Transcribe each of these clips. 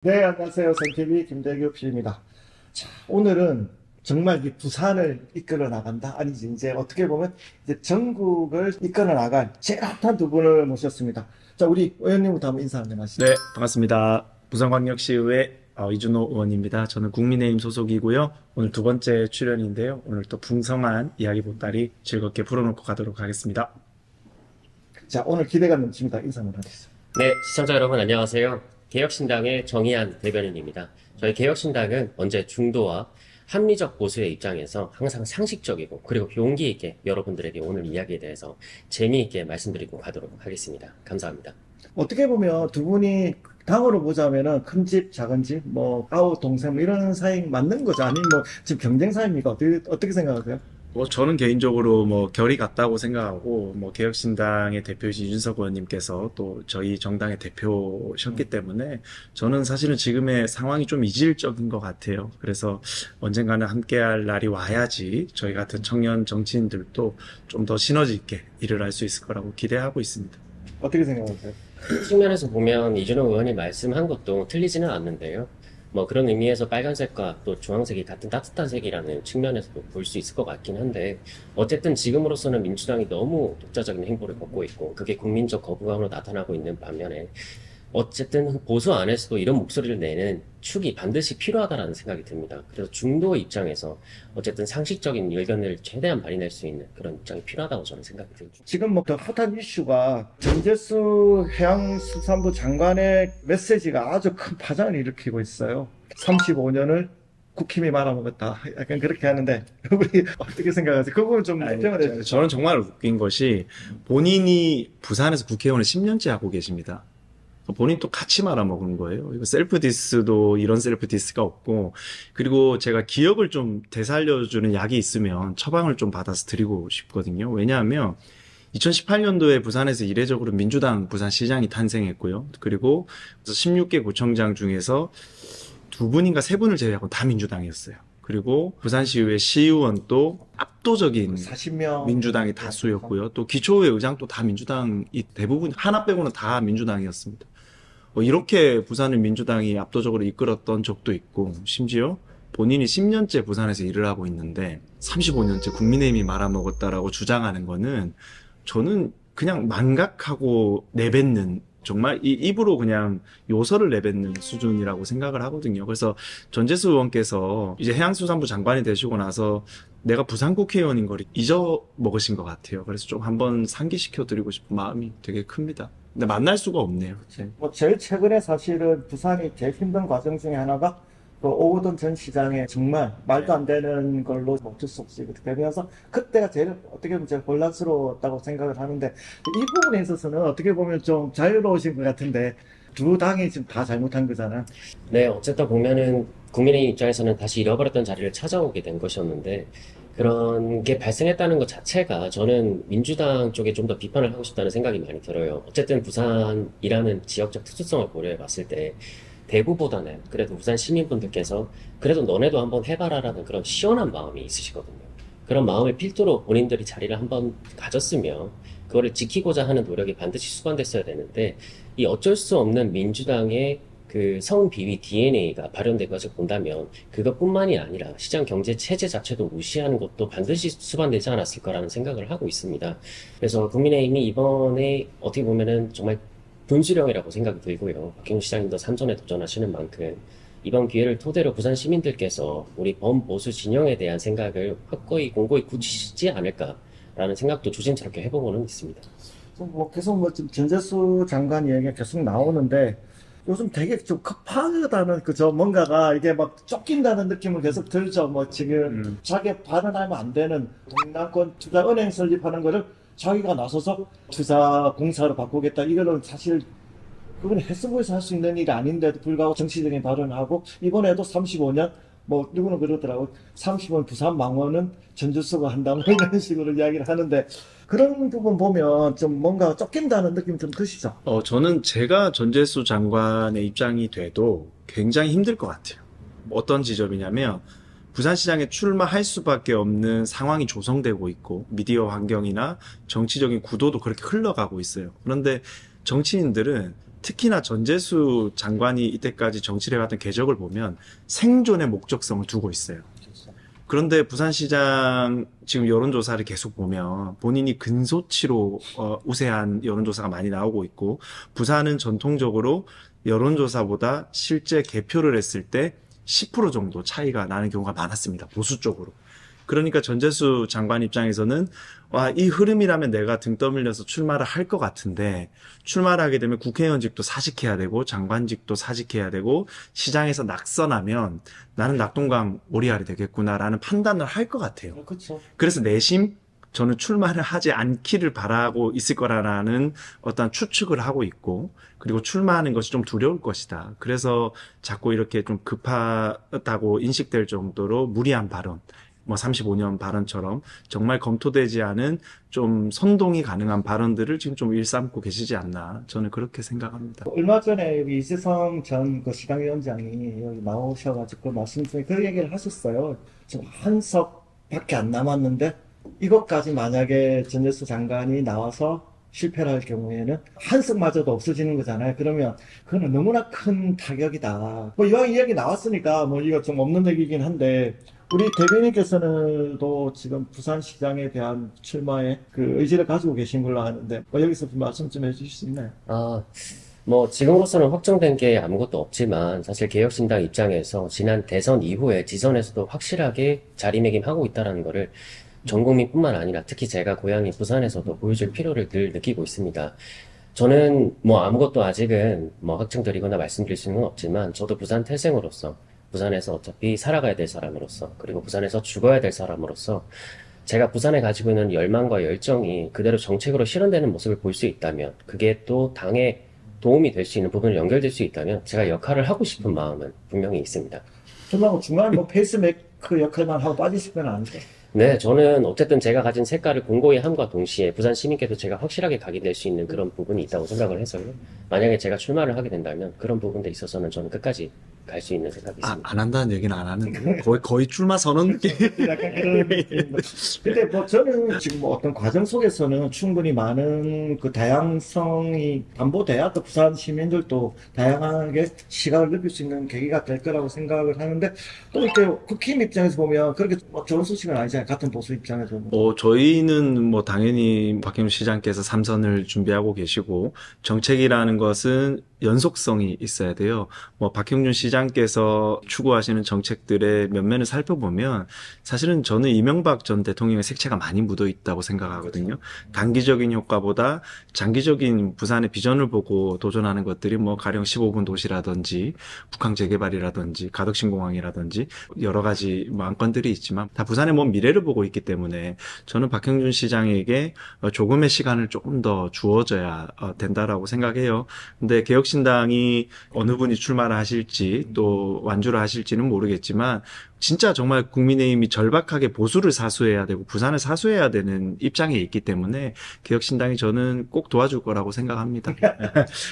네, 안녕하세요. 선TV 김대규 PD입니다. 자, 오늘은 정말 이 부산을 이끌어 나간다. 아니지, 이제 어떻게 보면 이제 전국을 이끌어 나갈 제일 핫한 두 분을 모셨습니다. 자, 우리 의원님부터 한번 인사 한번 하시죠. 네, 반갑습니다. 부산광역시의회 이준호 의원입니다. 저는 국민의힘 소속이고요. 오늘 두 번째 출연인데요. 오늘 또 풍성한 이야기 보따리 즐겁게 풀어놓고 가도록 하겠습니다. 자, 오늘 기대가 넘칩니다. 인사 한번 하시죠. 네, 시청자 여러분 안녕하세요. 개혁신당의 정의한 대변인입니다. 저희 개혁신당은 언제 중도와 합리적 보수의 입장에서 항상 상식적이고 그리고 용기 있게 여러분들에게 오늘 이야기에 대해서 재미있게 말씀드리고 가도록 하겠습니다. 감사합니다. 어떻게 보면 두 분이 당으로 보자면은 큰 집, 작은 집, 뭐 아우 동생 뭐 이런 사이 맞는 거죠? 아니면 뭐 지금 경쟁 사이입니까? 어떻게 생각하세요? 저는 개인적으로 결이 같다고 생각하고, 개혁신당의 대표이신 이준석 의원님께서 또 저희 정당의 대표셨기 때문에 저는 사실은 지금의 상황이 좀 이질적인 것 같아요. 그래서 언젠가는 함께할 날이 와야지 저희 같은 청년 정치인들도 좀 더 시너지 있게 일을 할 수 있을 거라고 기대하고 있습니다. 어떻게 생각하세요? 측면에서 보면 이준호 의원이 말씀한 것도 틀리지는 않는데요. 뭐 그런 의미에서 빨간색과 또 주황색이 같은 따뜻한 색이라는 측면에서도 볼 수 있을 것 같긴 한데, 어쨌든 지금으로서는 민주당이 너무 독자적인 행보를 걷고 있고 그게 국민적 거부감으로 나타나고 있는 반면에, 어쨌든 보수 안에서도 이런 목소리를 내는 축이 반드시 필요하다라는 생각이 듭니다. 그래서 중도 입장에서 어쨌든 상식적인 의견을 최대한 발휘낼 수 있는 그런 입장이 필요하다고 저는 생각이 듭니다. 지금 뭐 더 핫한 이슈가 전재수 해양수산부 장관의 메시지가 아주 큰 파장을 일으키고 있어요. 35년을 국힘이 말아먹었다. 약간 그렇게 하는데 우리 어떻게 생각하세요? 그 부분 좀 설명을 해주세요. 저는 정말 웃긴 것이 본인이 부산에서 국회의원을 10년째 하고 계십니다. 본인 또 같이 말아먹은 거예요. 이거 셀프 디스도 이런 셀프 디스가 없고, 그리고 제가 기억을 좀 되살려주는 약이 있으면 처방을 좀 받아서 드리고 싶거든요. 왜냐하면 2018년도에 부산에서 이례적으로 민주당 부산시장이 탄생했고요. 그리고 16개 구청장 중에서 두 분인가 세 분을 제외하고 다 민주당이었어요. 그리고 부산시의회 시의원도 압도적인 40명 민주당이 다수였고요. 또 기초의회 의장도 다 민주당이 대부분, 하나 빼고는 다 민주당이었습니다. 이렇게 부산을 민주당이 압도적으로 이끌었던 적도 있고, 심지어 본인이 10년째 부산에서 일을 하고 있는데 35년째 국민의힘이 말아먹었다라고 주장하는 거는 저는 그냥 망각하고 내뱉는, 정말 이 입으로 그냥 요설을 내뱉는 수준이라고 생각을 하거든요. 그래서 전재수 의원께서 이제 해양수산부 장관이 되시고 나서 내가 부산 국회의원인 걸 잊어먹으신 것 같아요. 그래서 좀 한번 상기시켜드리고 싶은 마음이 되게 큽니다. 근데 만날 수가 없네요. 뭐 제일 최근에 사실은 부산이 제일 힘든 과정 중에 하나가 그 오거돈 전 시장의 정말 말도 안 되는 걸로 어쩔 수 없이 그렇게 되면서 그때가 제일 어떻게 보면 제일 혼란스러웠다고 생각을 하는데, 이 부분에 있어서는 어떻게 보면 좀 자유로우신 것 같은데 두 당이 지금 다 잘못한 거잖아. 네, 어쨌든 보면은 국민의힘 입장에서는 다시 잃어버렸던 자리를 찾아오게 된 것이었는데, 그런 게 발생했다는 것 자체가 저는 민주당 쪽에 좀 더 비판을 하고 싶다는 생각이 많이 들어요. 어쨌든 부산이라는 지역적 특수성을 고려해 봤을 때 대구보다는 그래도 부산 시민분들께서 그래도 너네도 한번 해봐라라는 그런 시원한 마음이 있으시거든요. 그런 마음을 필두로 본인들이 자리를 한번 가졌으면 그거를 지키고자 하는 노력이 반드시 수반됐어야 되는데, 이 어쩔 수 없는 민주당의 그 성비위 DNA가 발현된 것을 본다면 그것뿐만이 아니라 시장 경제 체제 자체도 무시하는 것도 반드시 수반되지 않았을 거라는 생각을 하고 있습니다. 그래서 국민의힘이 이번에 어떻게 보면은 정말 분수령이라고 생각이 들고요. 박형준 시장님도 삼선에 도전하시는 만큼 이번 기회를 토대로 부산 시민들께서 우리 범보수 진영에 대한 생각을 확고히 공고히 굳히시지 않을까라는 생각도 조심스럽게 해보고는 있습니다. 뭐 계속 뭐 지금 전재수 장관 얘기가 계속 나오는데 요즘 되게 좀 급하다는 그저 뭔가가 이게 막 쫓긴다는 느낌을 계속 들죠. 뭐 지금 자기 발언하면 안 되는 동남권 투자은행 설립하는 거를 자기가 나서서 투자공사로 바꾸겠다. 이거는 사실 그건 해수부에서 할 수 있는 일이 아닌데도 불구하고 정치적인 발언을 하고, 이번에도 35년 뭐 누구는 그러더라고, 35년 부산 망원은 전주수가 한다 뭐 이런 식으로 이야기를 하는데, 그런 부분 보면 좀 뭔가 쫓긴다는 느낌 좀 드시죠? 저는 제가 전재수 장관의 입장이 돼도 굉장히 힘들 것 같아요. 어떤 지점이냐면, 부산시장에 출마할 수밖에 없는 상황이 조성되고 있고, 미디어 환경이나 정치적인 구도도 그렇게 흘러가고 있어요. 그런데 정치인들은 특히나 전재수 장관이 이때까지 정치를 해왔던 궤적을 보면 생존의 목적성을 두고 있어요. 그런데 부산시장 지금 여론조사를 계속 보면 본인이 근소치로 우세한 여론조사가 많이 나오고 있고, 부산은 전통적으로 여론조사보다 실제 개표를 했을 때 10% 정도 차이가 나는 경우가 많았습니다. 보수 쪽으로. 그러니까 전재수 장관 입장에서는 와, 이 흐름이라면 내가 등 떠밀려서 출마를 할 것 같은데, 출마를 하게 되면 국회의원직도 사직해야 되고 장관직도 사직해야 되고 시장에서 낙선하면 나는 낙동강 오리알이 되겠구나라는 판단을 할 것 같아요. 그렇죠. 그래서 내심 저는 출마를 하지 않기를 바라고 있을 거라는 어떤 추측을 하고 있고, 그리고 출마하는 것이 좀 두려울 것이다. 그래서 자꾸 이렇게 좀 급하다고 인식될 정도로 무리한 발언, 뭐 35년 발언처럼 정말 검토되지 않은 좀 선동이 가능한 발언들을 지금 좀 일삼고 계시지 않나, 저는 그렇게 생각합니다. 얼마 전에 우리 이재성 전 그 시당위원장이 여기 나오셔가지고 말씀 중에 그 얘기를 하셨어요. 지금 한석밖에 안 남았는데 이것까지 만약에 전재수 장관이 나와서 실패를 할 경우에는 한석마저도 없어지는 거잖아요. 그러면 그거는 너무나 큰 타격이다. 뭐 이왕 이야기 나왔으니까 뭐 이거 좀 없는 얘기긴 한데, 우리 대변인께서는 또 지금 부산시장에 대한 출마에 그 의지를 가지고 계신 걸로 아는데, 뭐 여기서 좀 말씀 좀 해주실 수 있나요? 뭐 지금으로서는 확정된 게 아무것도 없지만 사실 개혁신당 입장에서 지난 대선 이후에 지선에서도 확실하게 자리매김하고 있다는 거를 전 국민뿐만 아니라 특히 제가 고향인 부산에서도 보여줄 필요를 늘 느끼고 있습니다. 저는 뭐 아무것도 아직은 뭐 확정드리거나 말씀드릴 수는 없지만, 저도 부산 태생으로서, 부산에서 어차피 살아가야 될 사람으로서, 그리고 부산에서 죽어야 될 사람으로서 제가 부산에 가지고 있는 열망과 열정이 그대로 정책으로 실현되는 모습을 볼 수 있다면, 그게 또 당에 도움이 될 수 있는 부분을 연결될 수 있다면 제가 역할을 하고 싶은 마음은 분명히 있습니다. 정말 중간에 뭐 페이스메이커 역할만 하고 빠지실 건 아니죠? 네, 저는 어쨌든 제가 가진 색깔을 공고히 함과 동시에 부산 시민께도 제가 확실하게 각인될 수 있는 그런 부분이 있다고 생각을 해서요. 만약에 제가 출마를 하게 된다면 그런 부분에 있어서는 저는 끝까지 갈 수 있는 생각이 있습니다. 안 한다는 얘기는 안 하는데 거의 출마 선언 느낌. 약간 그런 느낌. 근데 뭐 저는 지금 뭐 어떤 과정 속에서는 충분히 많은 그 다양성이 담보돼야 또 부산 시민들도 다양하게 시각을 느낄 수 있는 계기가 될 거라고 생각을 하는데, 또 이렇게 국힘 입장에서 보면 그렇게 뭐 좋은 소식은 아니잖아요. 같은 보수 입장에서는. 저희는 뭐 당연히 박형준 시장께서 3선을 준비하고 계시고, 정책이라는 것은 연속성이 있어야 돼요. 뭐 박형준 시장께서 추구하시는 정책들의 면면을 살펴보면 사실은 저는 이명박 전 대통령의 색채가 많이 묻어 있다고 생각하거든요. 단기적인 효과보다 장기적인 부산의 비전을 보고 도전하는 것들이 뭐 가령 15분 도시라든지 북한 재개발이라든지 가덕신공항이라든지 여러 가지 뭐 안건들이 있지만 다 부산의 먼 미래를 보고 있기 때문에 저는 박형준 시장에게 조금의 시간을 조금 더 주어져야 된다라고 생각해요. 근데 개혁신당이 어느 분이 출마를 하실지 또 완주를 하실지는 모르겠지만, 진짜 정말 국민의힘이 절박하게 보수를 사수해야 되고 부산을 사수해야 되는 입장에 있기 때문에 개혁신당이 저는 꼭 도와줄 거라고 생각합니다.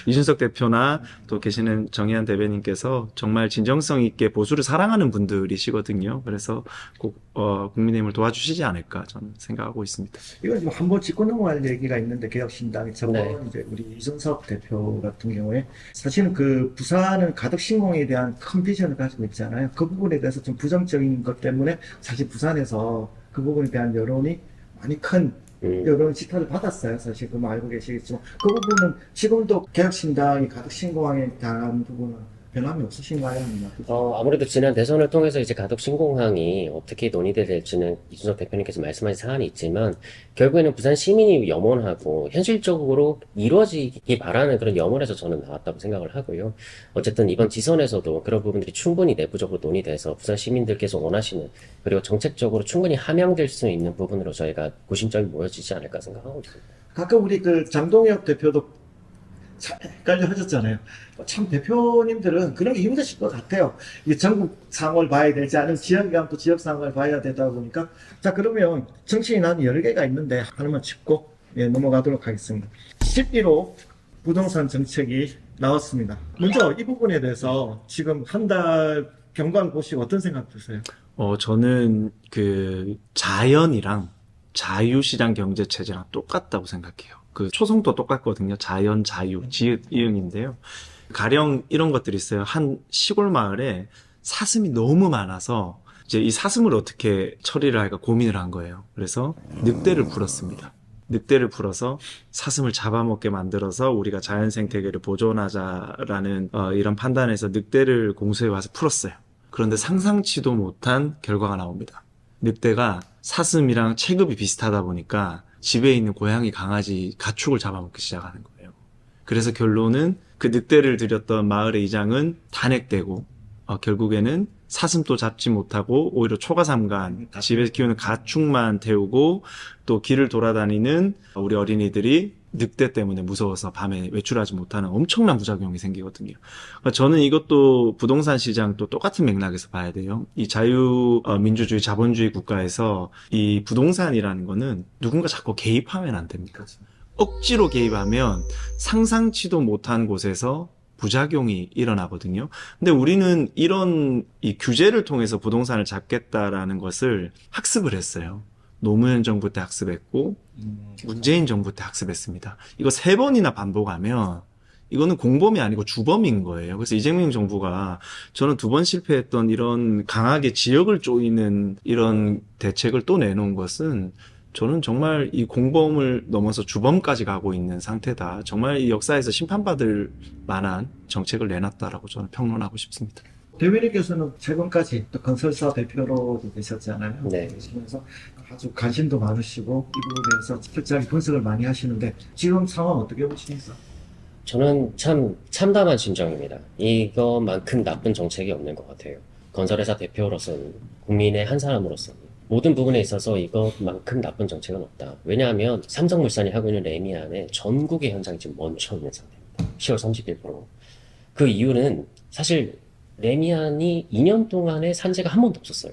이준석 대표나 또 계시는 정의한 대변인께서 정말 진정성 있게 보수를 사랑하는 분들이시거든요. 그래서 꼭 국민의힘을 도와주시지 않을까 저는 생각하고 있습니다. 이건 지금 한번 짚고 넘어갈 얘기가 있는데, 개혁신당이 저번 네. 이제 우리 이준석 대표 같은 경우에 사실은 그 부산은 가덕신공에 대한 큰 비전을 가지고 있잖아요. 그 부분에 대해서 좀 부정적인 것 때문에 사실 부산에서 그 부분에 대한 여론이 많이 큰 여론 지탄을 받았어요. 사실 그거 알고 계시겠지만 그 부분은 지금도 개혁신당이 가덕신공항에 대한 부분은 변함이 없으신가요? 아무래도 지난 대선을 통해서 이제 가덕 신공항이 어떻게 논의될지는 이준석 대표님께서 말씀하신 사안이 있지만, 결국에는 부산 시민이 염원하고 현실적으로 이루어지기 바라는 그런 염원에서 저는 나왔다고 생각을 하고요. 어쨌든 이번 지선에서도 그런 부분들이 충분히 내부적으로 논의돼서 부산 시민들께서 원하시는, 그리고 정책적으로 충분히 함양될 수 있는 부분으로 저희가 구심점이 모여지지 않을까 생각하고 있습니다. 가끔 우리 그 장동혁 대표도 참 헷갈려 하셨잖아요. 참 대표님들은 그런 게 힘드실 것 같아요. 이게 전국 상황을 봐야 되지 않은 지역에 가면 또 지역 상황을 봐야 되다 보니까. 자, 그러면 정치인 한 10개가 있는데 하나만 짚고 넘어가도록 하겠습니다. 실비로 부동산 정책이 나왔습니다. 먼저 이 부분에 대해서 지금 한 달 경과를 보시고 어떤 생각 드세요? 저는 그 자연이랑 자유시장 경제체제랑 똑같다고 생각해요. 그 초성도 똑같거든요. 자연, 자유, 지읒, 이응인데요. 가령 이런 것들이 있어요. 한 시골 마을에 사슴이 너무 많아서 이제 이 사슴을 어떻게 처리를 할까 고민을 한 거예요. 그래서 늑대를 풀었습니다. 늑대를 풀어서 사슴을 잡아먹게 만들어서 우리가 자연 생태계를 보존하자라는 이런 판단에서 늑대를 공수해 와서 풀었어요. 그런데 상상치도 못한 결과가 나옵니다. 늑대가 사슴이랑 체급이 비슷하다 보니까 집에 있는 고양이, 강아지, 가축을 잡아먹기 시작하는 거예요. 그래서 결론은 그 늑대를 들였던 마을의 이장은 탄핵되고 결국에는 사슴도 잡지 못하고 오히려 초가삼간 집에서 키우는 가축만 태우고 또 길을 돌아다니는 우리 어린이들이 늑대 때문에 무서워서 밤에 외출하지 못하는 엄청난 부작용이 생기거든요. 그러니까 저는 이것도 부동산 시장도 똑같은 맥락에서 봐야 돼요. 이 자유민주주의 자본주의 국가에서 이 부동산이라는 거는 누군가 자꾸 개입하면 안 됩니다. 억지로 개입하면 상상치도 못한 곳에서 부작용이 일어나거든요. 근데 우리는 이런 이 규제를 통해서 부동산을 잡겠다라는 것을 학습을 했어요. 노무현 정부 때 학습했고 문재인 정부 때 학습했습니다. 이거 3번이나 반복하면 이거는 공범이 아니고 주범인 거예요. 그래서 이재명 정부가 저는 2번 실패했던 이런 강하게 지역을 조이는 이런 대책을 또 내놓은 것은 저는 정말 이 공범을 넘어서 주범까지 가고 있는 상태다. 정말 이 역사에서 심판받을 만한 정책을 내놨다라고 저는 평론하고 싶습니다. 대변인께서는 최근까지 또 건설사 대표로 계셨잖아요. 네. 그래서 아주 관심도 많으시고 이 부분에 대해서 철저하게 분석을 많이 하시는데 지금 상황 어떻게 보십니까? 저는 참 참담한 심정입니다. 이것만큼 나쁜 정책이 없는 것 같아요. 건설회사 대표로서는, 국민의 한 사람으로서는 모든 부분에 있어서 이것만큼 나쁜 정책은 없다. 왜냐하면 삼성물산이 하고 있는 레미안에 전국의 현장이 지금 멈춰 있는 상태입니다. 10월 31%. 그 이유는 사실 레미안이 2년 동안에 산재가 한 번도 없었어요.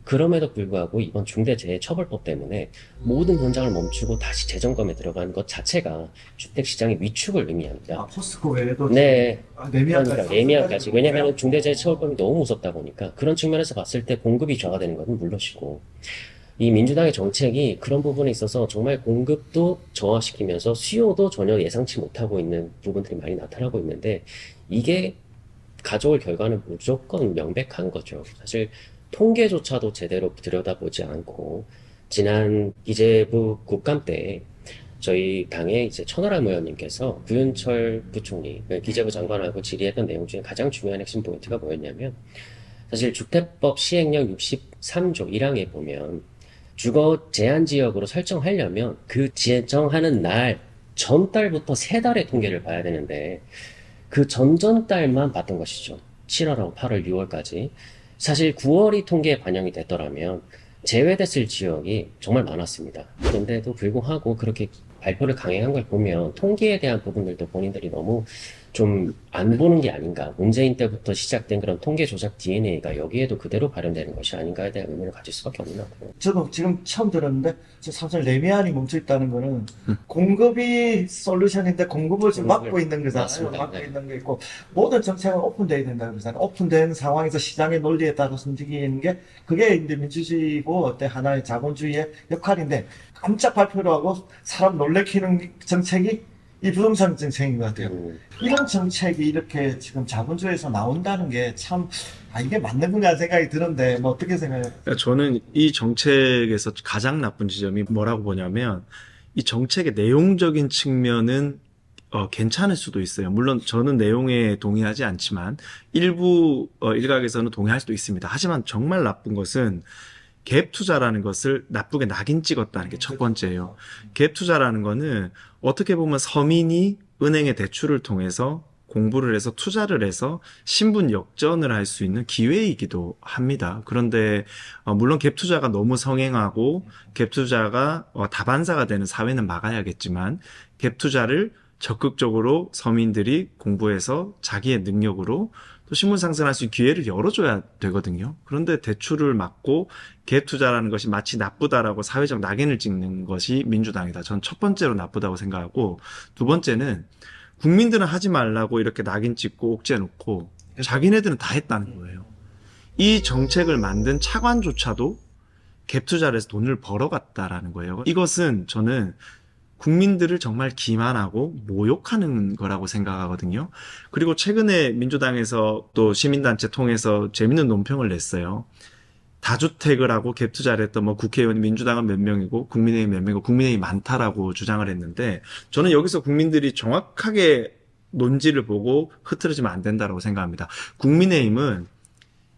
그럼에도 불구하고 이번 중대재해처벌법 때문에 모든 현장을 멈추고 다시 재점검에 들어가는 것 자체가 주택시장의 위축을 의미합니다. 포스코 외에도 네. 레미안까지. 그러니까 레미안까지. 왜냐하면 중대재해처벌법이 너무 무섭다 보니까 그런 측면에서 봤을 때 공급이 저하되는 것은 물론이고 이 민주당의 정책이 그런 부분에 있어서 정말 공급도 저하시키면서 수요도 전혀 예상치 못하고 있는 부분들이 많이 나타나고 있는데 이게 가져올 결과는 무조건 명백한 거죠. 사실 통계조차도 제대로 들여다보지 않고 지난 기재부 국감 때 저희 당의 이제 천하람 의원님께서 구윤철 부총리, 기재부 장관하고 질의했던 내용 중에 가장 중요한 핵심 포인트가 뭐였냐면 사실 주택법 시행령 63조 1항에 보면 주거 제한 지역으로 설정하려면 그 지정하는 날 전달부터 3달의 통계를 봐야 되는데 그 전전달만 봤던 것이죠. 7월하고 8월, 6월까지. 사실 9월이 통계에 반영이 됐더라면 제외됐을 지역이 정말 많았습니다. 그런데도 불구하고 그렇게 발표를 강행한 걸 보면 통계에 대한 부분들도 본인들이 너무 좀 안 보는 게 아닌가. 문재인 때부터 시작된 그런 통계 조작 DNA가 여기에도 그대로 발현되는 것이 아닌가에 대한 의문을 가질 수밖에 없는 것 같아요. 저도 지금 처음 들었는데 사실 레미안이 멈춰 있다는 거는 공급이 솔루션인데 공급을 지금 막고 있는 거잖아요. 맞습니다. 막고 네. 있는 거 있고 모든 정책은 오픈돼야 된다고 그러잖아요. 오픈된 상황에서 시장의 논리에 따라서 움직이는 게 그게 이제 민주주의고 어때 하나의 자본주의의 역할인데 깜짝 발표를 하고 사람 놀래키는 정책이 이 부동산 정책인 것 같아요. 이런 정책이 이렇게 지금 자본주의에서 나온다는 게 참, 이게 맞는 건가 생각이 드는데, 뭐 어떻게 생각해요? 그러니까 저는 이 정책에서 가장 나쁜 지점이 뭐라고 보냐면 이 정책의 내용적인 측면은 괜찮을 수도 있어요. 물론 저는 내용에 동의하지 않지만 일부 일각에서는 동의할 수도 있습니다. 하지만 정말 나쁜 것은 갭 투자라는 것을 나쁘게 낙인 찍었다는 게 첫 번째예요. 갭 투자라는 거는 어떻게 보면 서민이 은행의 대출을 통해서 공부를 해서 투자를 해서 신분 역전을 할 수 있는 기회이기도 합니다. 그런데 물론 갭 투자가 너무 성행하고 갭 투자가 다반사가 되는 사회는 막아야겠지만 갭 투자를 적극적으로 서민들이 공부해서 자기의 능력으로 또 신분 상승할 수 있는 기회를 열어줘야 되거든요. 그런데 대출을 막고 갭 투자라는 것이 마치 나쁘다라고 사회적 낙인을 찍는 것이 민주당이다. 전 첫 번째로 나쁘다고 생각하고 두 번째는 국민들은 하지 말라고 이렇게 낙인 찍고 옥죄 놓고 자기네들은 다 했다는 거예요. 이 정책을 만든 차관조차도 갭 투자를 해서 돈을 벌어갔다라는 거예요. 이것은 저는 국민들을 정말 기만하고 모욕하는 거라고 생각하거든요. 그리고 최근에 민주당에서 또 시민단체 통해서 재밌는 논평을 냈어요. 다주택을 하고 갭 투자를 했던 뭐 국회의원 민주당은 몇 명이고 국민의힘 몇 명이고 국민의힘이 많다라고 주장을 했는데 저는 여기서 국민들이 정확하게 논지를 보고 흐트러지면 안 된다라고 생각합니다. 국민의힘은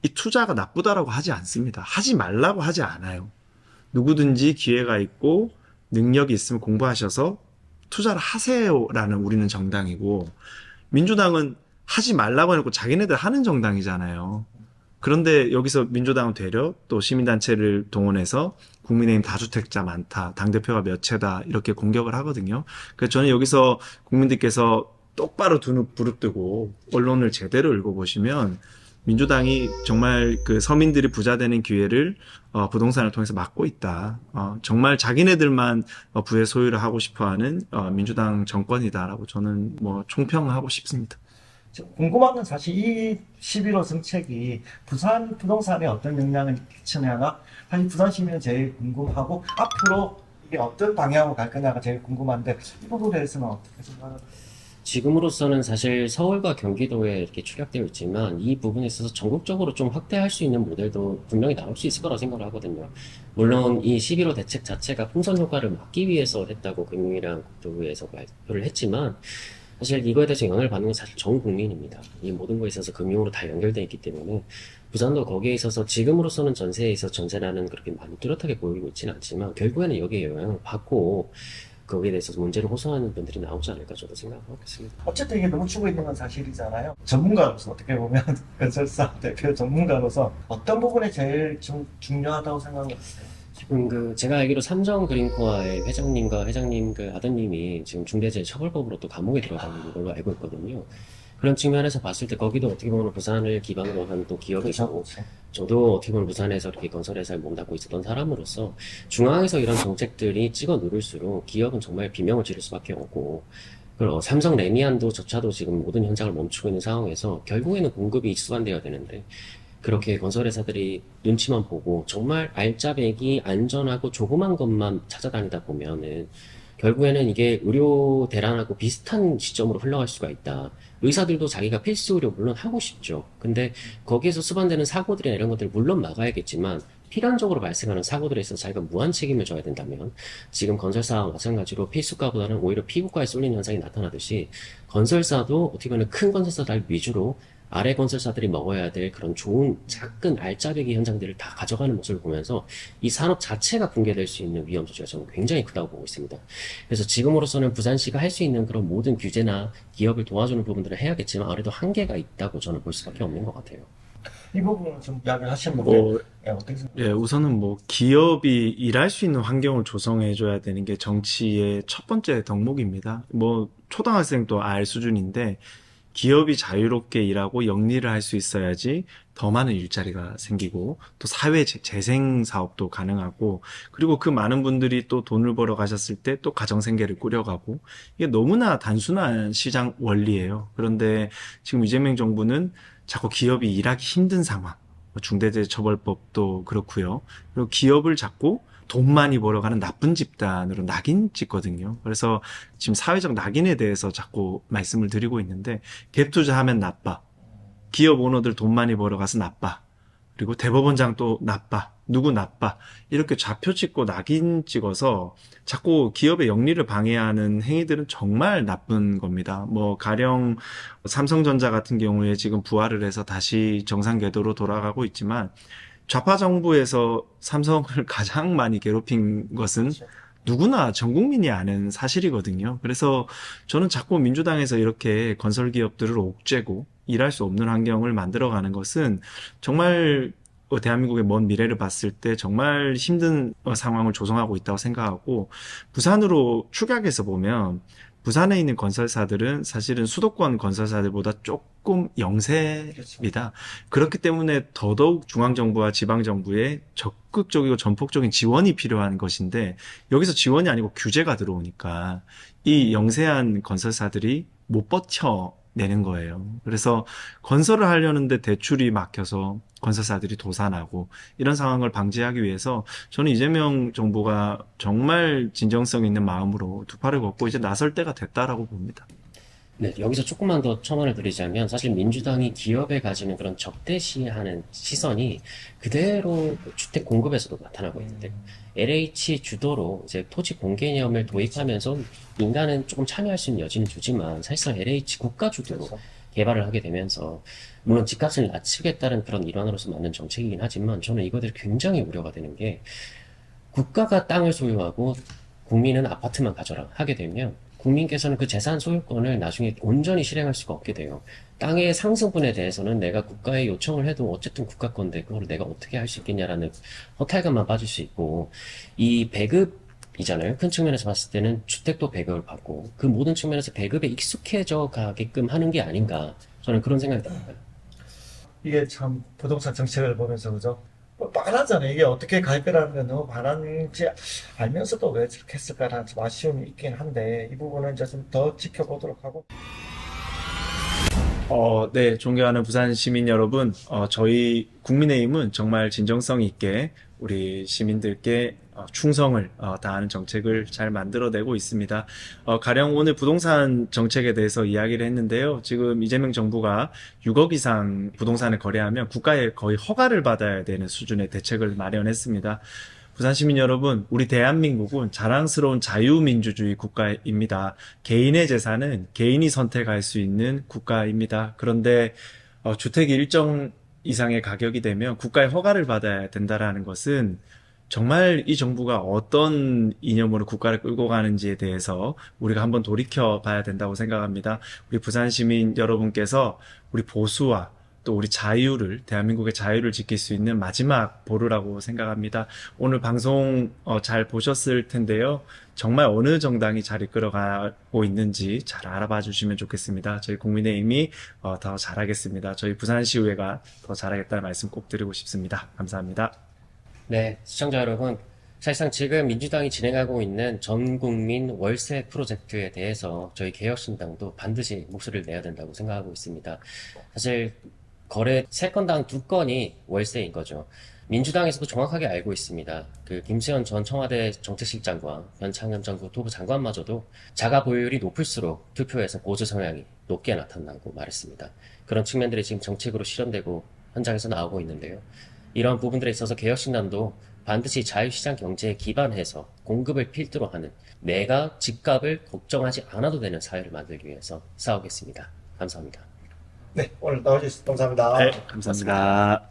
이 투자가 나쁘다라고 하지 않습니다. 하지 말라고 하지 않아요. 누구든지 기회가 있고 능력이 있으면 공부하셔서 투자를 하세요라는 우리는 정당이고 민주당은 하지 말라고 해놓고 자기네들 하는 정당이잖아요. 그런데 여기서 민주당은 되려 또 시민단체를 동원해서 국민의힘 다주택자 많다, 당대표가 몇 채다 이렇게 공격을 하거든요. 그래서 저는 여기서 국민들께서 똑바로 두 눈 부릅뜨고 언론을 제대로 읽어보시면 민주당이 정말 그 서민들이 부자 되는 기회를 부동산을 통해서 막고 있다. 정말 자기네들만 부의 소유를 하고 싶어하는 민주당 정권이다라고 저는 뭐 총평하고 싶습니다. 궁금한 건 사실 이 11호 정책이 부산 부동산에 어떤 영향을 끼치냐가 사실 부산 시민은 제일 궁금하고 앞으로 이게 어떤 방향으로 갈 거냐가 제일 궁금한데 이 부분에 대해서는 어떻게 생각하세요? 지금으로서는 사실 서울과 경기도에 이렇게 축약되어 있지만 이 부분에 있어서 전국적으로 좀 확대할 수 있는 모델도 분명히 나올 수 있을 거라고 생각을 하거든요. 물론 이 11호 대책 자체가 풍선 효과를 막기 위해서 했다고 금융위랑 국토부에서 발표를 했지만 사실 이거에 대해서 영향을 받는 건 사실 전 국민입니다. 이 모든 거에 있어서 금융으로 다 연결되어 있기 때문에 부산도 거기에 있어서 지금으로서는 전세에 있어서 전세라는 그렇게 많이 뚜렷하게 보이고 있지는 않지만 결국에는 여기에 영향을 받고 거기에 대해서 문제를 호소하는 분들이 나오지 않을까 저도 생각하고 있습니다. 어쨌든 이게 멈추고 있는 건 사실이잖아요. 전문가로서 어떻게 보면 건설사 대표 전문가로서 어떤 부분이 제일 좀 중요하다고 생각하세요? 지금 제가 알기로 삼성 그린코아의 회장님과 회장님 아드님이 지금 중대재해처벌법으로 또 감옥에 들어가는 걸로 알고 있거든요. 그런 측면에서 봤을 때 거기도 어떻게 보면 부산을 기반으로 한 또 기업이고 저도 어떻게 보면 부산에서 이렇게 건설회사에 몸담고 있었던 사람으로서 중앙에서 이런 정책들이 찍어 누를수록 기업은 정말 비명을 지를 수밖에 없고 그리고 삼성 레미안도 저차도 지금 모든 현장을 멈추고 있는 상황에서 결국에는 공급이 수반되어야 되는데 그렇게 건설회사들이 눈치만 보고 정말 알짜배기 안전하고 조그만 것만 찾아다니다 보면은 결국에는 이게 의료 대란하고 비슷한 시점으로 흘러갈 수가 있다. 의사들도 자기가 필수 의료 물론 하고 싶죠. 근데 거기에서 수반되는 사고들이나 이런 것들을 물론 막아야겠지만 필연적으로 발생하는 사고들에 있어서 자기가 무한 책임을 져야 된다면 지금 건설사와 마찬가지로 필수과보다는 오히려 피부과에 쏠리는 현상이 나타나듯이 건설사도 어떻게 보면 큰 건설사들 위주로 아래 건설사들이 먹어야 될 그런 좋은 작은 알짜배기 현장들을 다 가져가는 모습을 보면서 이 산업 자체가 붕괴될 수 있는 위험 소지가 저는 굉장히 크다고 보고 있습니다. 그래서 지금으로서는 부산시가 할 수 있는 그런 모든 규제나 기업을 도와주는 부분들을 해야겠지만 아무래도 한계가 있다고 저는 볼 수밖에 없는 것 같아요. 이 부분은 좀 이야기를 하셨는데 어떻게 생각하세요? 예, 우선은 뭐 기업이 일할 수 있는 환경을 조성해 줘야 되는 게 정치의 첫 번째 덕목입니다. 뭐 초등학생도 알 수준인데 기업이 자유롭게 일하고 영리를 할 수 있어야지 더 많은 일자리가 생기고 또 사회 재생 사업도 가능하고 그리고 그 많은 분들이 또 돈을 벌어 가셨을 때 또 가정생계를 꾸려가고 이게 너무나 단순한 시장 원리예요. 그런데 지금 이재명 정부는 자꾸 기업이 일하기 힘든 상황, 중대재해처벌법도 그렇고요. 그리고 기업을 자꾸 돈 많이 벌어가는 나쁜 집단으로 낙인 찍거든요. 그래서 지금 사회적 낙인에 대해서 자꾸 말씀을 드리고 있는데 갭 투자하면 나빠. 기업 오너들 돈 많이 벌어가서 나빠. 그리고 대법원장 또 나빠. 누구 나빠. 이렇게 좌표 찍고 낙인 찍어서 자꾸 기업의 영리를 방해하는 행위들은 정말 나쁜 겁니다. 뭐 가령 삼성전자 같은 경우에 지금 부활을 해서 다시 정상 궤도로 돌아가고 있지만 좌파 정부에서 삼성을 가장 많이 괴롭힌 것은 누구나 전 국민이 아는 사실이거든요. 그래서 저는 자꾸 민주당에서 이렇게 건설 기업들을 옥죄고 일할 수 없는 환경을 만들어가는 것은 정말 대한민국의 먼 미래를 봤을 때 정말 힘든 상황을 조성하고 있다고 생각하고 부산으로 축약해서 보면 부산에 있는 건설사들은 사실은 수도권 건설사들보다 조금 영세입니다. 그렇기 때문에 더더욱 중앙정부와 지방정부의 적극적이고 전폭적인 지원이 필요한 것인데 여기서 지원이 아니고 규제가 들어오니까 이 영세한 건설사들이 못 버텨 내는 거예요. 그래서 건설을 하려는데 대출이 막혀서 건설사들이 도산하고 이런 상황을 방지하기 위해서 저는 이재명 정부가 정말 진정성 있는 마음으로 두 팔을 걷고 이제 나설 때가 됐다라고 봅니다. 네, 여기서 조금만 더 첨언을 드리자면 사실 민주당이 기업에 가지는 그런 적대시하는 시선이 그대로 주택 공급에서도 나타나고 있는데 LH 주도로 이제 토지 공개념을 도입하면서 민간은 조금 참여할 수 있는 여지는 주지만 사실상 LH 국가 주도로 개발을 하게 되면서 물론 집값을 낮추겠다는 그런 일환으로서 맞는 정책이긴 하지만 저는 이거들이 굉장히 우려가 되는 게 국가가 땅을 소유하고 국민은 아파트만 가져라 하게 되면 국민께서는 그 재산 소유권을 나중에 온전히 실행할 수가 없게 돼요. 땅의 상승분에 대해서는 내가 국가에 요청을 해도 어쨌든 국가 건데 그걸 내가 어떻게 할 수 있겠냐라는 허탈감만 빠질 수 있고 이 배급이잖아요. 큰 측면에서 봤을 때는 주택도 배급을 받고 그 모든 측면에서 배급에 익숙해져 가게끔 하는 게 아닌가 저는 그런 생각이 듭니다. 이게 참 부동산 정책을 보면서 그죠? 뭐 뻔하잖아요. 이게 어떻게 갈 거라는 게 너무 뻔한지 알면서도 왜 저렇게 했을까라는 좀 아쉬움이 있긴 한데 이 부분은 이제 좀 더 지켜보도록 하고. 네, 존경하는 부산 시민 여러분, 저희 국민의힘은 정말 진정성 있게 우리 시민들께 충성을 다하는 정책을 잘 만들어내고 있습니다. 가령 오늘 부동산 정책에 대해서 이야기를 했는데요. 지금 이재명 정부가 6억 이상 부동산을 거래하면 국가에 거의 허가를 받아야 되는 수준의 대책을 마련했습니다. 부산 시민 여러분, 우리 대한민국은 자랑스러운 자유민주주의 국가입니다. 개인의 재산은 개인이 선택할 수 있는 국가입니다. 그런데 주택이 일정 이상의 가격이 되면 국가의 허가를 받아야 된다라는 것은 정말 이 정부가 어떤 이념으로 국가를 끌고 가는지에 대해서 우리가 한번 돌이켜 봐야 된다고 생각합니다. 우리 부산 시민 여러분께서 우리 보수와 또 우리 자유를, 대한민국의 자유를 지킬 수 있는 마지막 보루라고 생각합니다. 오늘 방송 잘 보셨을 텐데요. 정말 어느 정당이 잘 이끌어가고 있는지 잘 알아봐 주시면 좋겠습니다. 저희 국민의힘이 더 잘하겠습니다. 저희 부산시의회가 더 잘하겠다는 말씀 꼭 드리고 싶습니다. 감사합니다. 네, 시청자 여러분. 사실상 지금 민주당이 진행하고 있는 전 국민 월세 프로젝트에 대해서 저희 개혁신당도 반드시 목소리를 내야 된다고 생각하고 있습니다. 사실 거래 3건당 2건이 월세인 거죠. 민주당에서도 정확하게 알고 있습니다. 그 김수현 전 청와대 정책실장과 변창흠 전 국토부 장관마저도 자가 보유율이 높을수록 투표에서 보수 성향이 높게 나타나고 말했습니다. 그런 측면들이 지금 정책으로 실현되고 현장에서 나오고 있는데요. 이런 부분들에 있어서 개혁신당도 반드시 자유시장 경제에 기반해서 공급을 필두로 하는 내가 집값을 걱정하지 않아도 되는 사회를 만들기 위해서 싸우겠습니다. 감사합니다. 네, 오늘 나와주셔서 감사합니다. 네, 감사합니다.